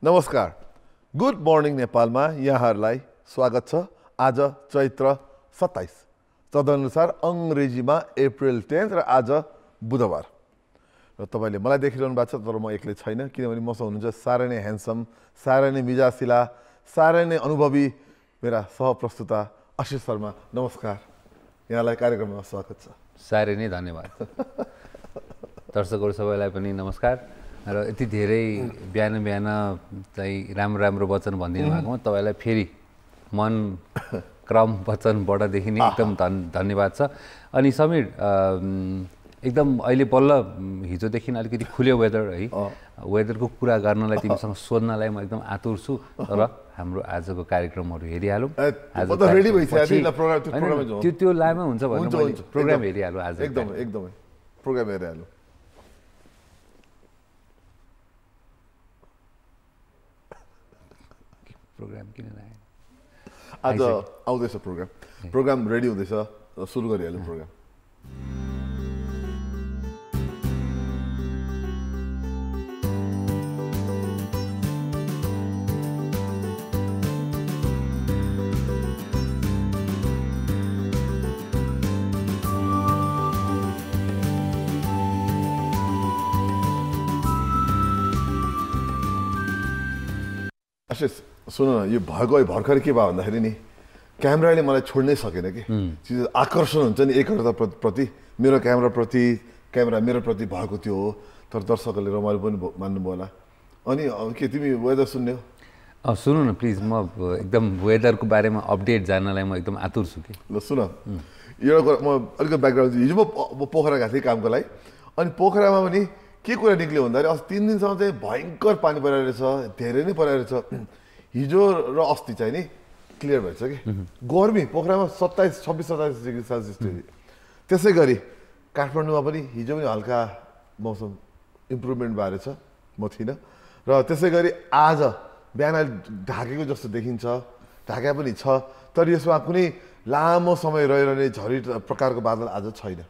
नमस्कार good morning नेपालमा यहाँहरूलाई स्वागत छ। आज चैत्र 27 तदनुसार अङ्ग्रेजीमा अप्रिल 10 र आज बुधबार र तपाईले मलाई देखिरहनु भएको छ, तर म एक्लै छैन किनभने मसँग हुनुहुन्छ साह्रै नै ह्यान्डसम, साह्रै नै मिजासिला, साह्रै नै अनुभवी मेरा सहप्रस्तुता आशिष शर्मा। नमस्कार, यहाँलाई कार्यक्रममा स्वागत छ। साह्रै नै धन्यवाद। दर्शकहरू सबैलाई पनि नमस्कार र यति धेरै बिहान चाहिँ राम्रो वचन भनिदिनु भएकोमा तपाईँलाई फेरि मन क्रम वचनबाटदेखि नै एकदम धन्यवाद छ। अनि समीर, एकदम अहिले बल्ल हिजोदेखि अलिकति खुल्यो वेदर है, वेदरको कुरा गर्नलाई तिमीसँग सोध्नलाई म एकदम आतुर छु। तर हाम्रो आजको कार्यक्रमहरू हेरिहालौँ। त्यो लामै हुन्छ भने प्रोग्राम हेरिहालौँ। आज एकदमै प्रोग्राम हेरिहालौँ। प्रोग्राम किन नआयो? आज आउँदैछ प्रोग्राम रेडी हुँदैछ, सुरु गरिहाल्नु प्रोग्राम। आशिष सुन न, यो भर्खर के भयो भन्दाखेरि नि क्यामेराले मलाई छोड्नै सकेन कि। आकर्षण हुन्छ नि एकअर्का प्रति, मेरो क्यामेरा मेरो प्रति भएको त्यो हो। तर दर्शकहरूले रमाइलो पनि मान्नुभयो होला। अनि के तिमी वेदर सुन्ने हो? सुन्नु न प्लिज, म एकदम वेदरको बारेमा अपडेट जान्नलाई म एकदम आतुर छु कि। ल सुन, एउटा म अलिकति ब्याकग्राउन्ड, हिजो म पोखरा गएको थिएँ कामको लागि। अनि पोखरामा पनि के कुरा निक्ल्यो भन्दाखेरि अस्ति 3 दिनसम्म चाहिँ भयङ्कर पानी परिरहेछ, धेरै नै परिरहेछ। हिजो र अस्ति चाहिँ नि क्लियर भएछ कि। गर्मी पोखरामा 26-27 डिग्री सेल्सियस थियो। त्यसै गरी काठमाडौँमा पनि हिजो पनि हल्का मौसम इम्प्रुभमेन्ट भएर छ, म थिइनँ। र त्यसै गरी आज बिहान ढाकेको जस्तो देखिन्छ, ढाका पनि छ, तर यसमा कुनै लामो समय रहिरहने झरी प्रकारको बादल आज छैन।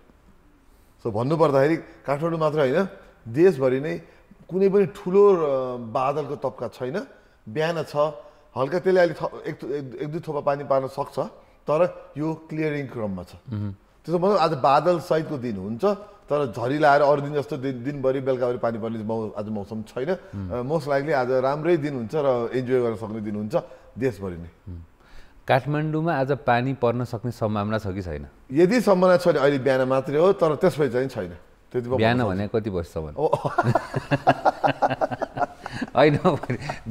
सो भन्नुपर्दाखेरि काठमाडौँ मात्र होइन, देशभरि नै कुनै पनि ठुलो बादलको तबका छैन। बिहान छ हल्का, त्यसले अलि एक दुई थोपा पानी पार्न सक्छ, तर यो क्लियरिङ क्रममा छ। त्यसो मतलब आज बादल सहितको दिन हुन्छ, तर झरी लाएर अरू दिन जस्तो दिनभरि बेलुकाभरि पानी पर्ने आज मौसम छैन। मोस्ट लाइकली आज राम्रै दिन हुन्छ र इन्जोय गर्न सक्ने दिन हुन्छ देशभरि नै। काठमाडौँमा आज पानी पर्न सक्ने सम्भावना छ कि छैन? यदि सम्भावना छ भने अहिले बिहान मात्रै हो, तर त्यसपछि चाहिँ छैन। बिहान भने कति बजीसम्म? होइन,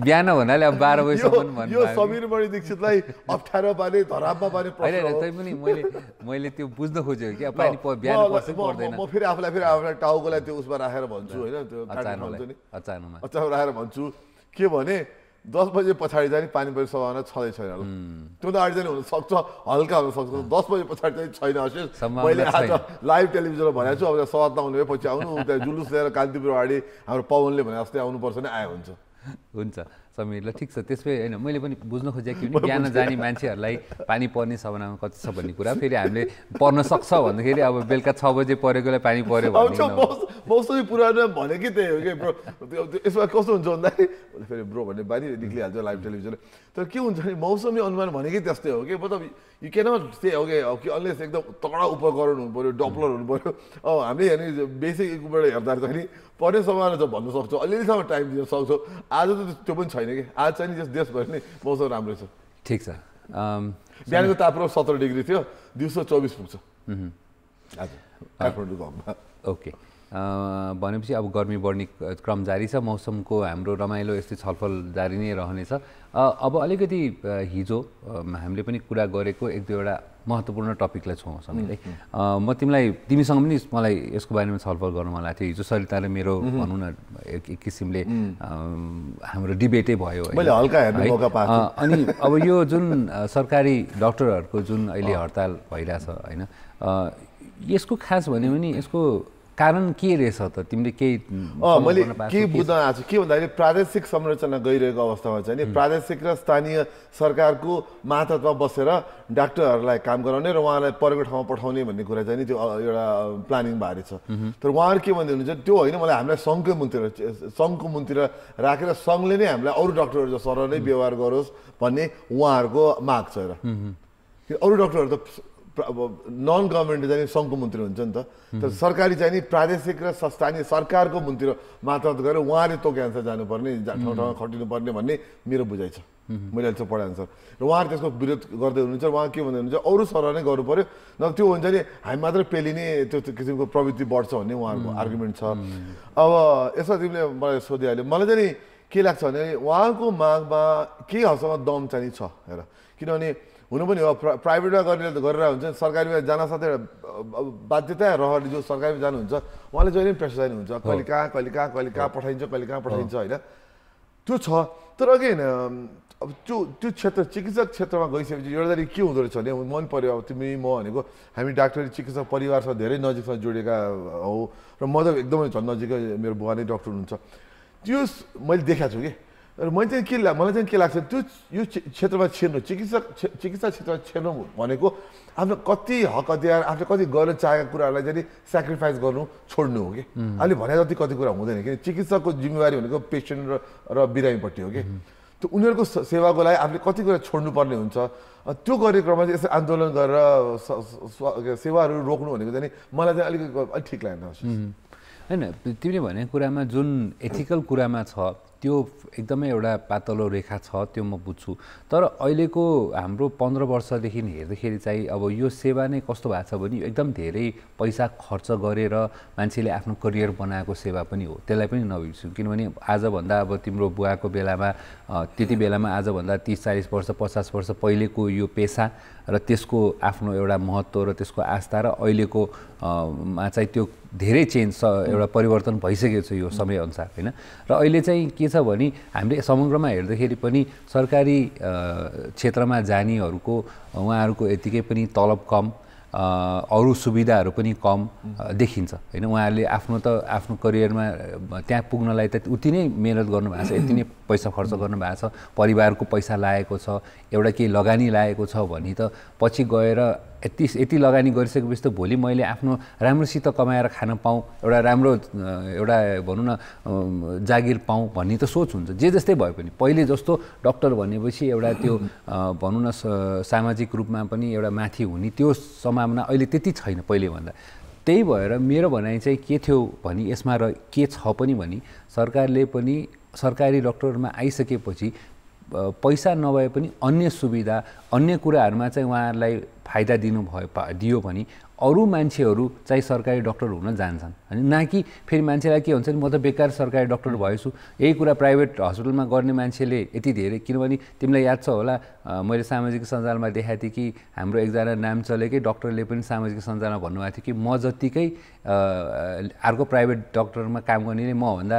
बिहान भन्नाले अब 12 बजीसम्म। यो समीर मणि दीक्षितलाई अप्ठ्यारो पानी, धरापमा पानी होइन, तै पनि मैले त्यो बुझ्न खोजेको कि पानी बिहान पर्छ पर्दैन। म फेरि आफूलाई टाउकोलाई त्यो उसमा राखेर भन्छु होइन, त्यो अचानक राखेर भन्छु के भने 10 बजे पछाडि चाहिँ पानी पर्ने सम्भावना छँदै छैन। त्यो त अगाडि चाहिँ हुनसक्छ, हल्का हुनसक्छ। 10 बजे पछाडि चाहिँ छैन। आशिष, मैले आज लाइभ टेलिभिजनमा भनेको छु, अब सवादमा आउनु पछि आउनु, त्यहाँ जुलुस लिएर कान्तिपुर अगाडि हाम्रो पवनले भने जस्तै आउनुपर्छ नि, आयो हुन्छ। समीर, ल ठिक छ। त्यसमै होइन, मैले पनि बुझ्न खोजेको कि बिहान जाने मान्छेहरूलाई पानी पर्ने सम्भावना कति छ भन्ने कुरा। फेरि हामीले पर्न सक्छ भन्दाखेरि अब बेलुका 6 बजे परेकोलाई पानी पर्यो भने मौसमी पुरानो भनेकै त्यही हो कि ब्रो। यसमा कस्तो हुन्छ भन्दाखेरि फेरि ब्रो भन्ने बानी निक्लिहाल्छ लाइभ टेलिभिजन। तर के हुन्छ भने मौसमी अनुमान भनेकै त्यस्तै हो कि, मतलब यु क्यानट से हो कि अनलेस एकदम तगडा उपकरण हुनु पऱ्यो, डप्लर हुनु पऱ्यो। अब हामीले हेर्ने बेसिक इक्विपमेन्ट हेर्दाखेरि पर्ने सम्भावना छ भन्न सक्छौँ, अलिअलिसम्म टाइम दिन सक्छौँ। आज त त्यो पनि छैन कि। आज चाहिँ नि देशभरि नै मौसम राम्रो छ। ठिक छ। बिहानको तापक्रम 17 डिग्री थियो, दिउँसो 24 पुग्छ आज काठमाडौँको हकमा। ओके, भनेपछि अब गर्मी बढ्ने क्रम जारी छ, मौसमको हाम्रो रमाइलो यस्तै छलफल जारी नै रहनेछ। अब अलिकति हिजो हामीले पनि कुरा गरेको एक दुईवटा महत्त्वपूर्ण टपिकलाई छौँ समीरले। म तिमीसँग पनि मलाई यसको बारेमा छलफल गर्न मन लागेको थियो। हिजो सरिता र मेरो भनौँ न एक किसिमले हाम्रो डिबेटै भयो। अनि अब यो जुन सरकारी डक्टरहरूको जुन अहिले हडताल भइरहेछ होइन, यसको खास भन्यो भने यसको कारण के रहेछ त तिमीले केही मैले के बुझ्न आएको छु के भन्दाखेरि प्रादेशिक संरचना गइरहेको अवस्थामा चाहिँ नि प्रादेशिक र स्थानीय सरकारको मातहतमा बसेर डाक्टरहरूलाई काम गराउने र उहाँलाई परेको ठाउँमा पठाउने भन्ने कुरा चाहिँ नि त्यो एउटा प्लानिङ भएको छ तर उहाँहरू के भन्दै हुनुहुन्छ त्यो होइन मलाई हामीलाई सङ्घको मुन्तिर राखेर सङ्घले नै हामीलाई अरू डक्टरहरू जसरी नै व्यवहार गरोस् भन्ने उहाँहरूको माग छ र अरू डक्टरहरू त नन गभर्मेन्ट चाहिँ सङ्घको मन्त्री हुन्छ नि त तर सरकारी चाहिँ नि प्रादेशिक र स्थानीय सरकारको मन्त्री मातहत गरेर उहाँले तोके अनुसार जानुपर्ने ठाउँ ठाउँमा खटिनुपर्ने भन्ने मेरो बुझाइ छ मैले अहिले पढाएँ अनुसार र उहाँहरू त्यसको विरोध गर्दै हुनुहुन्छ उहाँ के भन्दै हुनुहुन्छ अरू सरलाई नै गर्नु पऱ्यो नभए त्यो हुन्छ नि हामी मात्रै पेलिने त्यो किसिमको प्रवृत्ति बढ्छ भन्ने उहाँहरूको आर्गुमेन्ट छ अब यसमा तिमीले मलाई सोधिहाल्यो मलाई चाहिँ नि के लाग्छ भने उहाँको मागमा केही हदसम्म दम चाहिँ छ हेर किनभने हुनु पनि हो प्राइभेटमा गरेर हुन्छ सरकारीमा जान साथै बाध्यता रहरले जो सरकारीमा जानुहुन्छ उहाँले जहिले पनि प्रेसर हुन्छ कहिले कहाँ पठाइन्छ कहिले कहाँ पठाइन्छ होइन त्यो छ तर अगेन अब त्यो क्षेत्र चिकित्सक क्षेत्रमा गइसकेपछि एउटाखेरि के हुँदो रहेछ भने मन पऱ्यो अब तिमी म भनेको हामी डाक्टरी चिकित्सक परिवारसँग धेरै नजिकसँग जोडेका हो र म त एकदमै झन् नजिकै मेरो बुवा नै डक्टर हुनुहुन्छ त्यो मैले देखाएको छु कि र मलाई चाहिँ के लाग्छ त्यो यो क्षेत्रमा छिर्नु चिकित्सा क्षेत्रमा छिर्नु भनेको आफ्नो कति हक अधिकार आफूले कति गर्न चाहेका कुराहरूलाई चाहिँ सेक्रिफाइस गर्नु छोड्नु हो कि अहिले भने जति कति कुरा हुँदैन कि चिकित्सकको जिम्मेवारी भनेको पेसेन्ट र बिरामीपट्टि हो कि त्यो उनीहरूको सेवाको लागि आफूले कति कुरा छोड्नुपर्ने हुन्छ त्यो गर्ने क्रममा चाहिँ यसो आन्दोलन गरेर सेवाहरू रोक्नु भनेको चाहिँ मलाई चाहिँ अलिक ठिक लागेन होइन तिमीले भनेको कुरामा जुन एथिकल कुरामा छ त्यो एकदमै एउटा पातलो रेखा छ त्यो म बुझ्छु तर अहिलेको हाम्रो 15 वर्षदेखि हेर्दाखेरि चाहिँ अब यो सेवा नै कस्तो भएको छ भने एकदम धेरै पैसा खर्च गरेर मान्छेले आफ्नो करियर बनाएको सेवा पनि हो त्यसलाई पनि नबिर्सु किनभने आजभन्दा अब तिम्रो बुवाको बेलामा त्यति बेलामा आजभन्दा 30-40 वर्ष 50 वर्ष पहिलेको यो पेसा र त्यसको आफ्नो एउटा महत्त्व र त्यसको आस्था र अहिलेको मा चाहिँ त्यो धेरै चेन्ज एउटा परिवर्तन भइसकेको छ यो समयअनुसार होइन र अहिले चाहिँ के छ भने हामीले समग्रमा हेर्दाखेरि पनि सरकारी क्षेत्रमा जानेहरूको उहाँहरूको यतिकै पनि तलब कम अरू सुविधाहरू पनि कम देखिन्छ होइन उहाँहरूले आफ्नो करियरमा त्यहाँ पुग्नलाई त उति नै मेहनत गर्नुभएको छ यति नै पैसा खर्च गर्नुभएको छ परिवारको पैसा लागेको छ एउटा केही लगानी लागेको छ भने त पछि गएर यति लगानी गरिसकेपछि त भोलि मैले आफ्नो राम्रोसित कमाएर खान पाऊँ एउटा राम्रो एउटा भनौँ न जागिर पाऊँ भन्ने त सोच हुन्छ जे जस्तै भए पनि पहिले जस्तो डक्टर भनेपछि एउटा त्यो भनौँ न सामाजिक रूपमा पनि एउटा माथि हुने त्यो सम्भावना अहिले त्यति छैन पहिले भन्दा त्यही भएर मेरो भनाइ चाहिँ के थियो भने यसमा र के छ पनि भने सरकारले पनि सरकारी डक्टरमा आइसकेपछि पैसा नभए पनि अन्य सुविधा अन्य कुराहरूमा चाहिँ उहाँहरूलाई फाइदा दियो भने अरू मान्छेहरू चाहिँ सरकारी डक्टर हुन जान्छन् होइन न कि फेरि मान्छेलाई के हुन्छ नि म त बेकार सरकारी डक्टर भएछु यही कुरा प्राइभेट हस्पिटलमा गर्ने मान्छेले यति धेरै किनभने तिमीलाई याद छ होला मैले सामाजिक सञ्जालमा देखाएको थिएँ कि हाम्रो एकजना नाम चलेकै डक्टरले पनि सामाजिक सञ्जालमा भन्नुभएको थियो कि म जत्तिकै अर्को प्राइभेट डक्टरमा काम गर्ने मभन्दा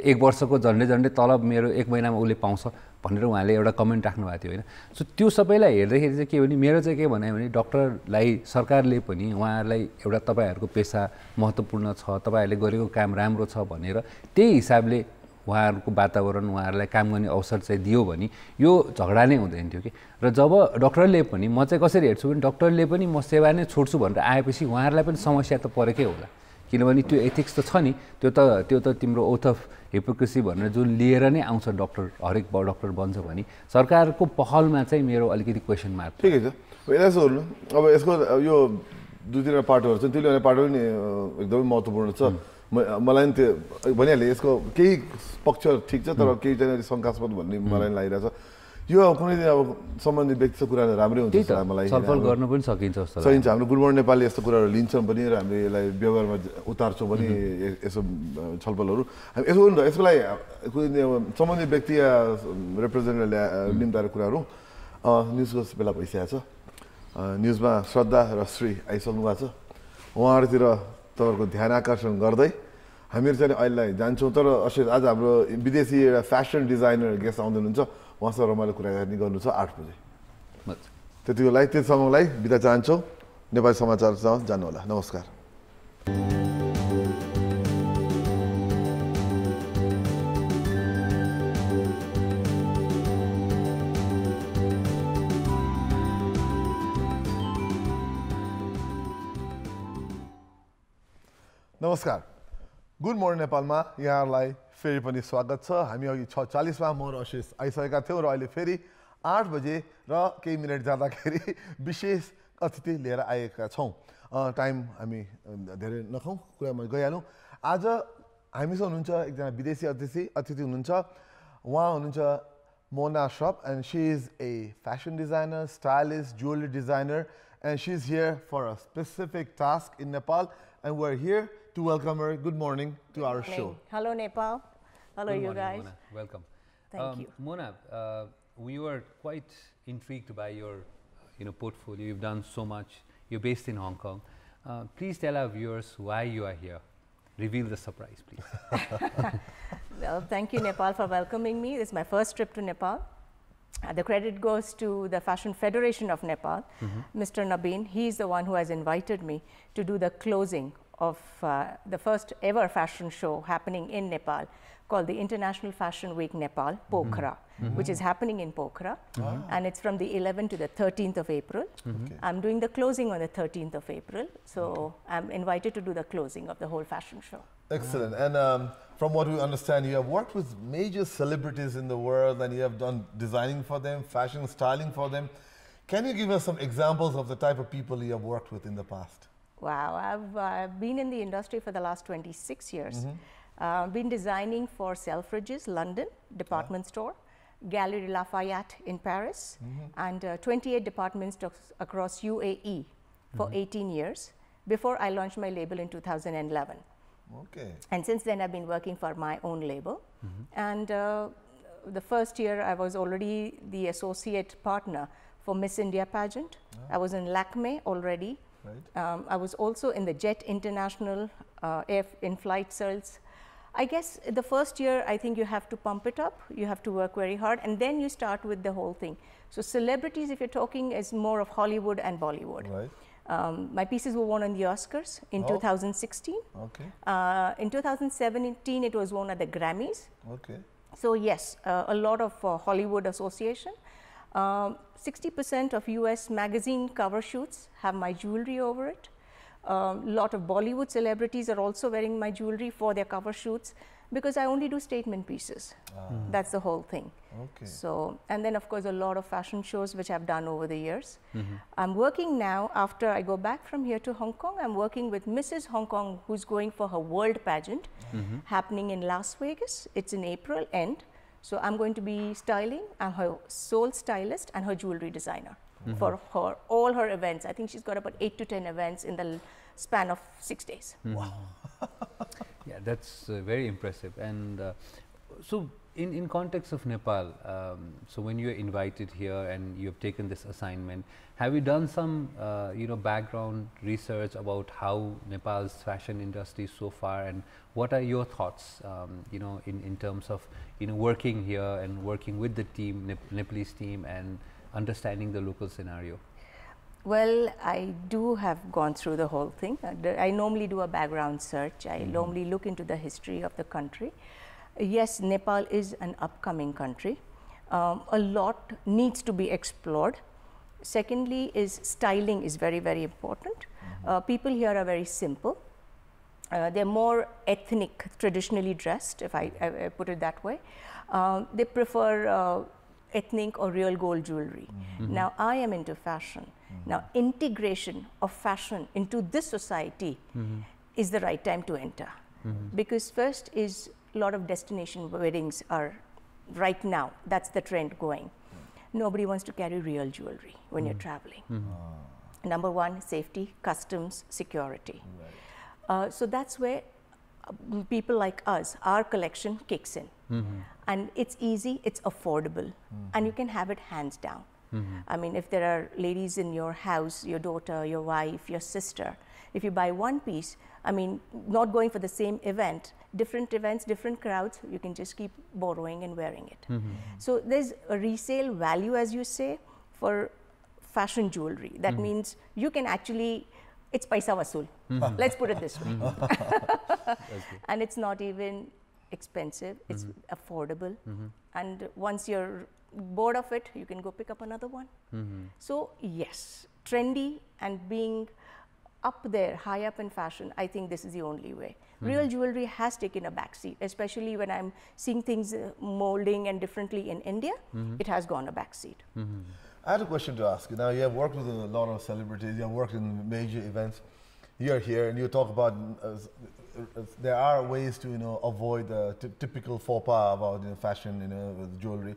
1 वर्षको झन्डै तलब मेरो 1 महिनामा उसले पाउँछ भनेर उहाँले एउटा कमेन्ट राख्नुभएको थियो होइन सो त्यो सबैलाई हेर्दाखेरि चाहिँ के भने मेरो चाहिँ के भन्यो भने डक्टरलाई सरकारले पनि उहाँहरूलाई एउटा तपाईँहरूको पेसा महत्त्वपूर्ण छ तपाईँहरूले गरेको काम राम्रो छ भनेर त्यही हिसाबले उहाँहरूको वातावरण उहाँहरूलाई काम गर्ने अवसर चाहिँ दियो भने यो झगडा नै हुँदैन थियो कि र जब डक्टरले पनि म चाहिँ कसरी हेर्छु भने डक्टरले पनि म सेवा नै छोड्छु भनेर आएपछि उहाँहरूलाई पनि समस्या त परेकै होला किनभने त्यो एथिक्स त छ नि त्यो त तिम्रो ओथ अफ हिपोक्रेसी भनेर जुन लिएर नै आउँछ डक्टर हरेक डक्टर बन्छ भने सरकारको पहलमा चाहिँ मेरो अलिकति क्वेसन मार्क ठिकै छ यसो हेर्नु अब यसको यो 2-3 पाटोहरू छ त्यसले पाटो पनि एकदमै महत्त्वपूर्ण छ मलाई त्यो भनिहालेँ यसको केही पक्ष ठिक छ तर केही चाहिँ शङ्कास्पद भन्ने मलाई लागिरहेछ यो कुनै दिन अब सम्बन्धित व्यक्तिको कुरा राम्रै हुन्छ मलाई छलफल गर्न पनि सकिन्छ जस्तो सकिन्छ हाम्रो गुड मर्निङ नेपालले यस्तो कुराहरू लिन्छौँ पनि र हामीले यसलाई व्यवहारमा उतार्छौँ पनि यसो छलफलहरू हामी यसो पनि यसको लागि कुनै दिन सम्बन्धित व्यक्ति या रिप्रेजेन्टेटिभले निम्ताएर कुराहरू न्युजको बेला भइसकेको छ न्युजमा श्रद्धा र श्री आइसक्नु भएको छ उहाँहरूतिर तपाईँहरूको ध्यान आकर्षण गर्दै हामीहरू चाहिँ अहिलेलाई जान्छौँ तर आज हाम्रो विदेशी एउटा फ्यासन डिजाइनर गेस्ट आउँदै हुनुहुन्छ उहाँसँग रमाइलो कुराकानी गर्नु छ 8 बजे त्यतिको लागि त्यतिसम्मलाई बिदा चाहन्छौँ नेपाली समाचारसँग जानु होला नमस्कार नमस्कार गुड मर्निङ नेपालमा यहाँहरूलाई फेरि पनि स्वागत छ हामी अघि 6:40 मा म र अशेष आइसकेका थियौँ र अहिले फेरि 8 बजे र केही मिनेट जाँदाखेरि विशेष अतिथि लिएर आएका छौँ टाइम हामी धेरै नखाउँ कुरामा गइहालौँ आज हामीसँग हुनुहुन्छ एकजना विदेशी अतिथि हुनुहुन्छ उहाँ हुनुहुन्छ Mona Shroff and she is a fashion designer, stylist, jewelry designer and she's here for a specific task in Nepal and we're here to welcome her. Good morning to our show. Hello Nepal. Hello Good you morning, guys. Mona. Welcome. Thank you. Mona, we were quite intrigued by your portfolio. You've done so much. You're based in Hong Kong. Please tell our viewers why you are here. Reveal the surprise, please. Well, thank you, Nepal, for welcoming me. This is my first trip to Nepal. The credit goes to the Fashion Federation of Nepal, Mr. Nabeen. He's the one who has invited me to do the closing of the first ever fashion show happening in Nepal called the International Fashion Week Nepal, Pokhara, which is happening in Pokhara. And it's from the 11th to the 13th of April. I'm doing the closing on the 13th of April. So I'm invited to do the closing of the whole fashion show. Excellent. And from what we understand, you have worked with major celebrities in the world and you have done designing for them, fashion styling for them. Can you give us some examples of the type of people you have worked with in the past? Wow, I've been in the industry for the last 26 years. Been designing for Selfridges, London, department store, Galeries Lafayette in Paris, and 28 department stores across UAE for 18 years before I launched my label in 2011. Okay. And since then I've been working for my own label. And the first year I was already the associate partner for Miss India pageant. I was in Lakme already. Right. I was also in the Jet International in-flight sales. I guess the first year, I think you have to pump it up, you have to work very hard, and then you start with the whole thing. So celebrities, if you're talking, is more of Hollywood and Bollywood. Right. My pieces were worn on the Oscars in 2016. Okay. In 2017, it was worn at the Grammys. Okay. So yes, a lot of Hollywood association. 60% of US magazine cover shoots have my jewelry over it. A lot of Bollywood celebrities are also wearing my jewelry for their cover shoots because I only do statement pieces. That's the whole thing. Okay. So, and then of course a lot of fashion shows which I've done over the years. I'm working now, after I go back from here to Hong Kong, I'm working with Mrs. Hong Kong who's going for her world pageant happening in Las Vegas. It's in April end. So I'm going to be styling. I'm her sole stylist and her jewelry designer for her all her events. I think she's got about 8 to 10 events in the span of 6 days. Wow. Yeah, that's very impressive. And so in context of Nepal, so when you are invited here and you have taken this assignment, have you done some background research about how Nepal's fashion industry is so far, and what are your thoughts in terms of working here and working with the team, Nepalese team, and understanding the local scenario? Well, I do have gone through the whole thing. I normally do a background search. I normally look into the history of the country. Yes, Nepal is an upcoming country. A lot needs to be explored. Secondly is styling is very, very important. People here are very simple. They're more ethnic, traditionally dressed, if I put it that way. They prefer ethnic or real gold jewelry. Now, I am into fashion. Now, integration of fashion into this society is the right time to enter. Because first is a lot of destination weddings are right now, that's the trend going. Nobody wants to carry real jewelry when you're traveling. Number one, safety, customs, security. So that's where people like us, our collection kicks in. And it's easy, it's affordable, and you can have it hands down. I mean, if there are ladies in your house, your daughter, your wife, your sister, if you buy one piece, I mean, not going for the same event, different events, different crowds, you can just keep borrowing and wearing it. So there's a resale value, as you say, for fashion jewelry. That means you can actually, it's paisa vasool. Let's put it this way. And it's not even expensive, it's affordable. And once you're bored of it, you can go pick up another one. So yes, trendy and being up there, high up in fashion, I think this is the only way. Real jewelry has taken a backseat, especially when I'm seeing things molding and differently in India. It has gone a backseat. I had a question to ask you. Now, you have worked with a lot of celebrities, you have worked in major events. You're here and you talk about there are ways to avoid the typical faux pas about fashion, with jewelry.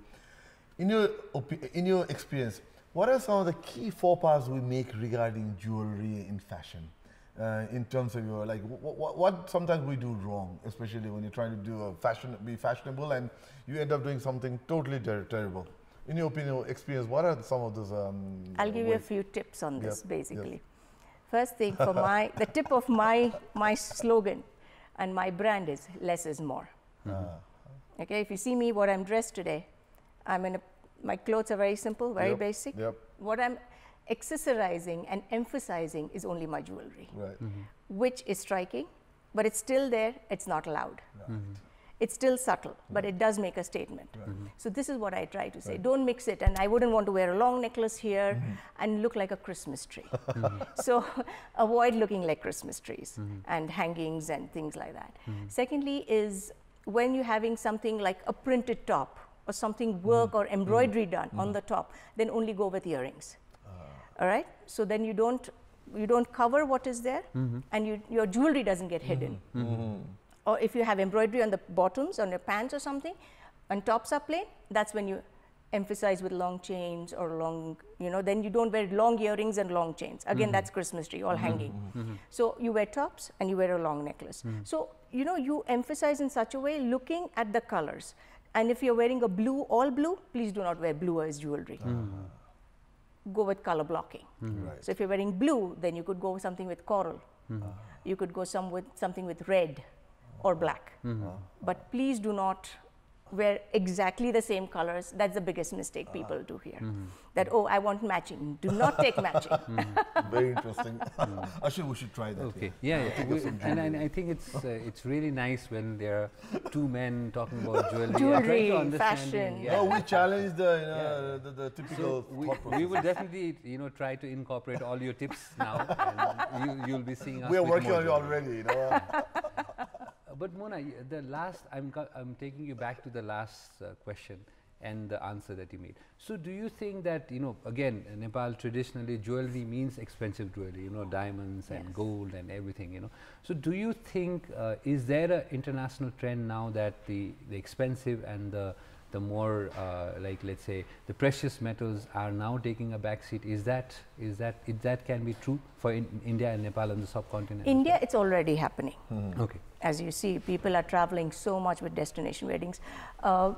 In your experience, what are some of the key faux pas we make regarding jewelry in fashion? In terms of your what sometimes we do wrong, especially when you're trying to do be fashionable, and you end up doing something totally terrible. In your opinion, experience, what are some of those? I'll give you a few tips on this, basically. Yes. First thing, for the tip of my slogan and my brand is less is more. Okay, if you see me, what I'm dressed today, my clothes are very simple, very basic. What I'm accessorizing and emphasizing is only my jewelry, which is striking, but it's still there. It's not loud. It's still subtle, but it does make a statement. So this is what I try to say. Don't mix it. And I wouldn't want to wear a long necklace here and look like a Christmas tree. So avoid looking like Christmas trees and hangings and things like that. Secondly is when you're having something like a printed top or something work or embroidery done on the top, then only go with earrings. All right? So then you don't cover what is there and your jewelry doesn't get hidden. Or if you have embroidery on the bottoms, on your pants or something, and tops are plain, that's when you emphasize with long chains or long, then you don't wear long earrings and long chains. Again, that's Christmas tree, all hanging. So you wear tops and you wear a long necklace. So, you emphasize in such a way, looking at the colors. And if you're wearing a blue, all blue, please do not wear blue as jewelry. Go with color blocking. So if you're wearing blue, then you could go with something with coral. You could go something with red or black. But please do not wear exactly the same colors. That's the biggest mistake people do here. That, oh, I want matching. Do not take matching. Very interesting. Actually, we should try that. Okay. And I think it's really nice when there are two men talking about jewelry, fashion. No, we challenge the typical. So we will definitely try to incorporate all your tips now, and you'll be seeing us. We are working on it already. But Mona, I'm taking you back to the last question and the answer that you made. So do you think that, again, in Nepal traditionally jewelry means expensive jewelry, diamonds and gold and everything, So do you think, is there an international trend now that the expensive and the more let's say the precious metals are now taking a backseat? Is that can be true for India and Nepal and the subcontinent? India, it's already happening. Okay. As you see, people are traveling so much with destination weddings.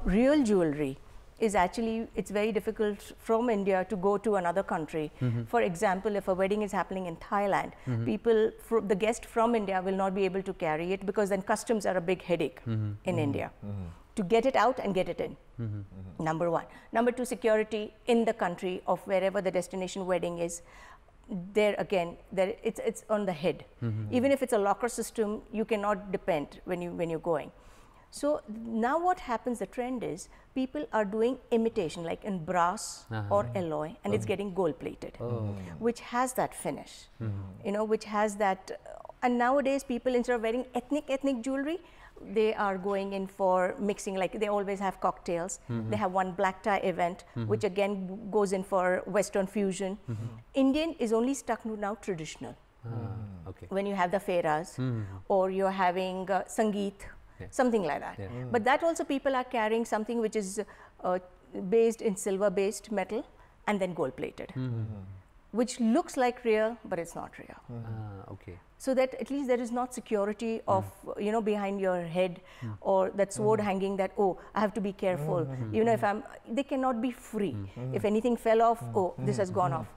Real jewelry is actually, it's very difficult from India to go to another country. For example, if a wedding is happening in Thailand, the guest from India will not be able to carry it because then customs are a big headache in India. To get it out and get it in, number one. Number two, security in the country of wherever the destination wedding is. There again, it's on the head. Even if it's a locker system, you cannot depend when you're going. So now what happens, the trend is people are doing imitation like in brass or alloy, and it's getting gold plated, which has that finish, which has that. And nowadays people, instead of wearing ethnic jewelry, they are going in for mixing, like they always have cocktails. They have one black tie event, which again goes in for Western fusion. Indian is only stuck to now traditional. Okay. When you have the fairas or you're having Sangeet, something like that. But that also people are carrying something which is based in silver-based metal and then gold-plated, which looks like real, but it's not real. Okay. So that at least there is not security of, behind your head or that sword hanging that, oh, I have to be careful. If they cannot be free. If anything fell off, oh, this has gone off.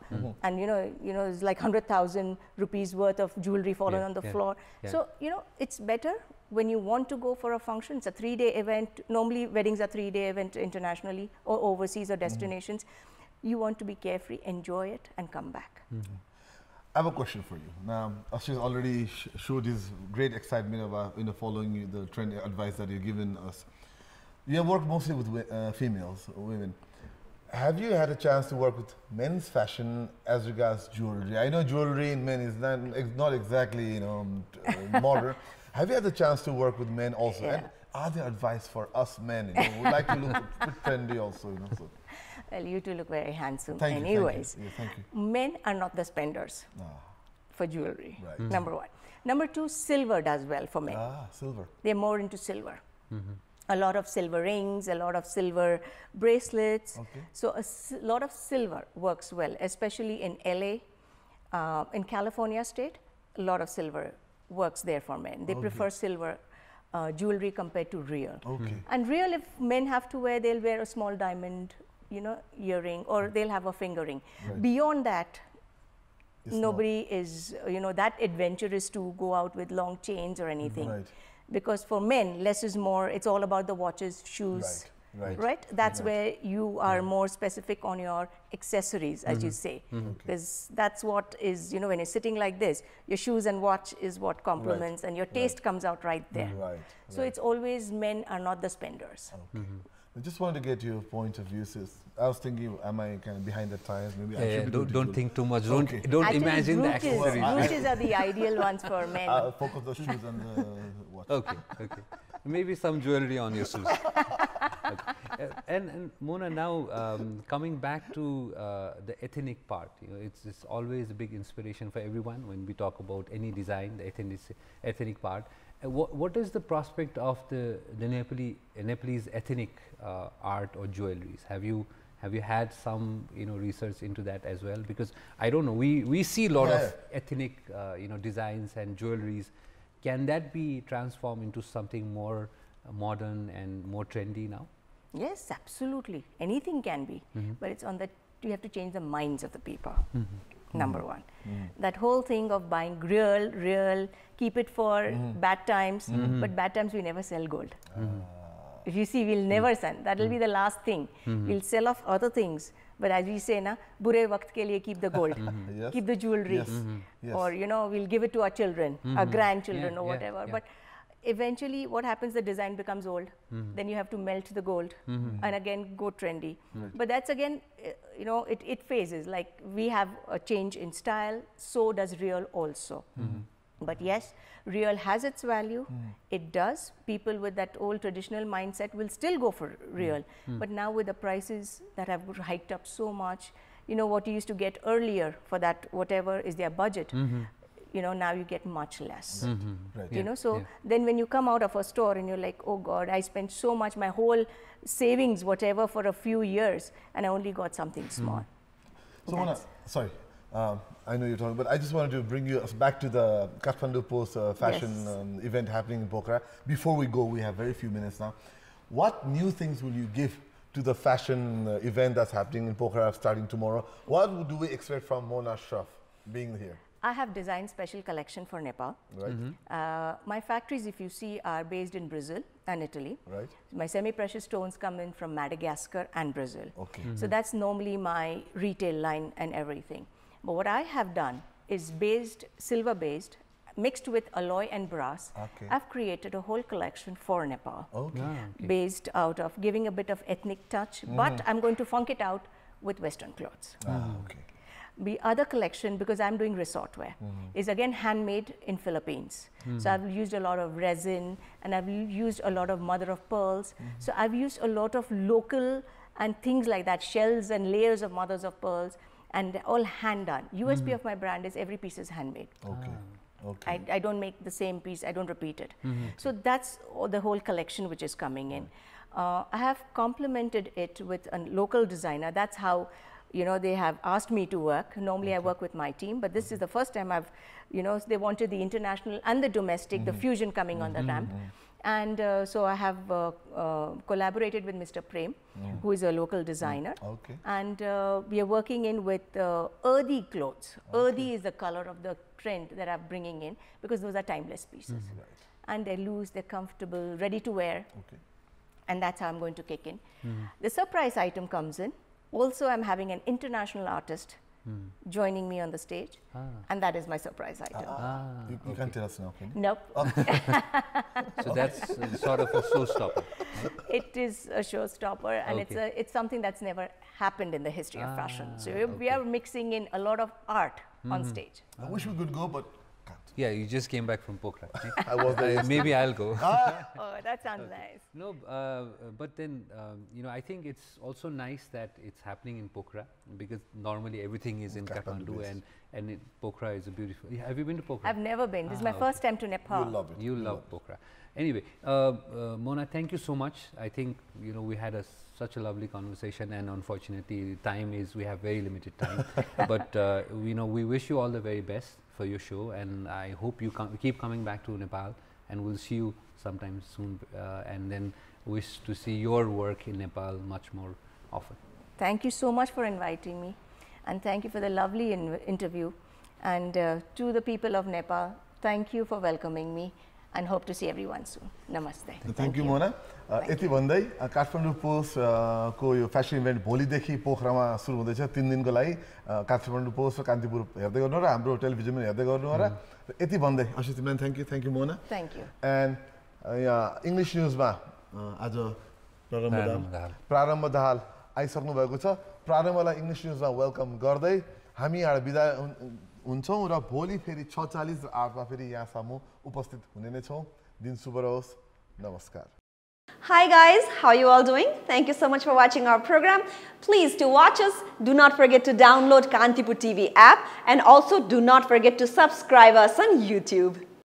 And, it's like 100,000 rupees worth of jewelry fallen on the floor. So, it's better when you want to go for a function. It's a 3-day event. Normally, weddings are 3-day event internationally or overseas or destinations. You want to be carefree, enjoy it, and come back. I have a question for you. Now, Ashesh already showed his great excitement about following the trend advice that you've given us. You have worked mostly with females, women. Have you had a chance to work with men's fashion as regards jewelry? I know jewelry in men is not exactly modern. Have you had the chance to work with men also? Yeah. And are there advice for us men? Who like to look a bit trendy also? So. Well, you two look very handsome. Thank you. Anyways, Thank you. men are not the spenders for jewelry. Right. Number one. Number two, silver does well for men. Silver. They're more into silver. A lot of silver rings, a lot of silver bracelets. Okay. So a lot of silver works well, especially in LA, in California state, a lot of silver works there for men. They prefer silver jewelry compared to real. Okay. And real, if men have to wear, they'll wear a small diamond, earring, or they'll have a finger ring. Right. Beyond that, It's nobody is, that adventurous to go out with long chains or anything. Right. Because for men, less is more. It's all about the watches, shoes, Right. That's where you are more specific on your accessories, as you say. Because that's what is, when you're sitting like this, your shoes and watch is what complements, and your taste comes out right there. Right. So it's always men are not the spenders. Okay. I just wanted to get your point of view, sis. I was thinking, am I kind of behind the tires? Maybe I should be don't think too much. Don't Actually, imagine the brooches, accessories. brooches are the ideal ones for men. Focus the shoes and the watch. Okay. Maybe some jewelry on your shoes. Okay. And Mona, now coming back to the ethnic part, it's always a big inspiration for everyone when we talk about any design, the ethnic part. What is the prospect of the Nepalese ethnic art or jewelries? Have you had some research into that as well? Because I don't know, we see a lot of ethnic designs and jewelries. Can that be transformed into something more modern and more trendy now? Yes, absolutely. Anything can be, but it's on that you have to change the minds of the people. Number one, that whole thing of buying real, keep it for bad times, but bad times we never sell gold. If you see, we'll never sell. That will be the last thing. We'll sell off other things, but as we say, na, bure waqt ke liye keep the gold, keep the jewelry, or we'll give it to our children, our grandchildren, or whatever. But eventually, what happens? The design becomes old. Then you have to melt the gold, and again go trendy. But that's again, it phases. Like we have a change in style, so does real also. But yes, real has its value. It does. People with that old traditional mindset will still go for real. But now with the prices that have hiked up so much, what you used to get earlier for that, whatever is their budget, now you get much less. Right. Then when you come out of a store and you're like, oh God, I spent so much, my whole savings, whatever, for a few years, and I only got something small. So Mona, sorry, I know you're talking, but I just wanted to bring you back to the Kathmandu Post fashion event happening in Pokhara. Before we go, we have very few minutes now. What new things will you give to the fashion event that's happening in Pokhara starting tomorrow? What do we expect from Mona Shroff being here? I have designed special collection for Nepal. Right. My factories, if you see, are based in Brazil and Italy. Right. My semi-precious stones come in from Madagascar and Brazil. Okay. So that's normally my retail line and everything. But what I have done is silver-based, mixed with alloy and brass. Okay. I've created a whole collection for Nepal. Okay. Based out of giving a bit of ethnic touch, but I'm going to funk it out with Western clothes. Okay. The other collection, because I'm doing resort wear, is again handmade in Philippines. So I've used a lot of resin, and I've used a lot of mother of pearls. So I've used a lot of local and things like that, shells and layers of mothers of pearls, and all hand done. USP of my brand is every piece is handmade. Okay. Okay. I don't make the same piece, I don't repeat it. So that's the whole collection which is coming in. I have complemented it with a local designer. That's how they have asked me to work. Normally I work with my team, but this is the first time I've, they wanted the international and the domestic, the fusion coming on the ramp. And so I have collaborated with Mr. Prem, who is a local designer. Okay. And we are working in with earthy clothes. Earthy is the color of the trend that I'm bringing in, because those are timeless pieces. And they're loose, they're comfortable, ready to wear. Okay. And that's how I'm going to kick in. The surprise item comes in. Also, I'm having an international artist joining me on the stage, and that is my surprise item. You can't tell us now, can you? Nope. So that's sort of a showstopper. It is a showstopper, and it's something that's never happened in the history of fashion. So we are mixing in a lot of art on stage. I wish we could go, but can't. Yeah, you just came back from Pokhara. I was there. Maybe I'll go. Oh, that sounds nice. No, but then, I think it's also nice that it's happening in Pokhara, because normally everything is in Kathmandu, and Pokhara is a beautiful. Have you been to Pokhara? I've never been. This is my first time to Nepal. You'll love it. You love Pokhara. Anyway, Mona, thank you so much. I think, we had such a lovely conversation, and unfortunately we have very limited time. But, we wish you all the very best for your show, and I hope you keep coming back to Nepal, and we'll see you sometime soon, and then wish to see your work in Nepal much more often. Thank you so much for inviting me, and thank you for the lovely interview. And to the people of Nepal, thank you for welcoming me, and hope to see everyone soon. Namaste. Thank you, Mona. यति भन्दै Kathmandu post को यो fashion event भोलिदेखि पोखरामा सुरु हुँदैछ 3 दिनको लागि Kathmandu post र कान्तिपुर हेर्दै गर्नु र हाम्रो टेलिभिजनमा हेर्दै गर्नु र यति भन्दै अशिष म्यान thank you Mona thank you end यहाँ इंग्लिश न्यूजमा आज प्रारम्भ दाहाल आइसक्नु भएको छ प्रारम्भलाई इंग्लिश न्यूजमा वेलकम गर्दै हामी यहाँ बिदा हुन्छौं र भोलि फेरि 6:40 र 8 मा फेरि यहाँसम्म उपस्थित हुने नै छौं दिन शुभ रहोस् नमस्कार Hi guys, how are you all doing? Thank you so much for watching our program. Please to watch us, do not forget to download Kantipur TV app and also do not forget to subscribe us on YouTube.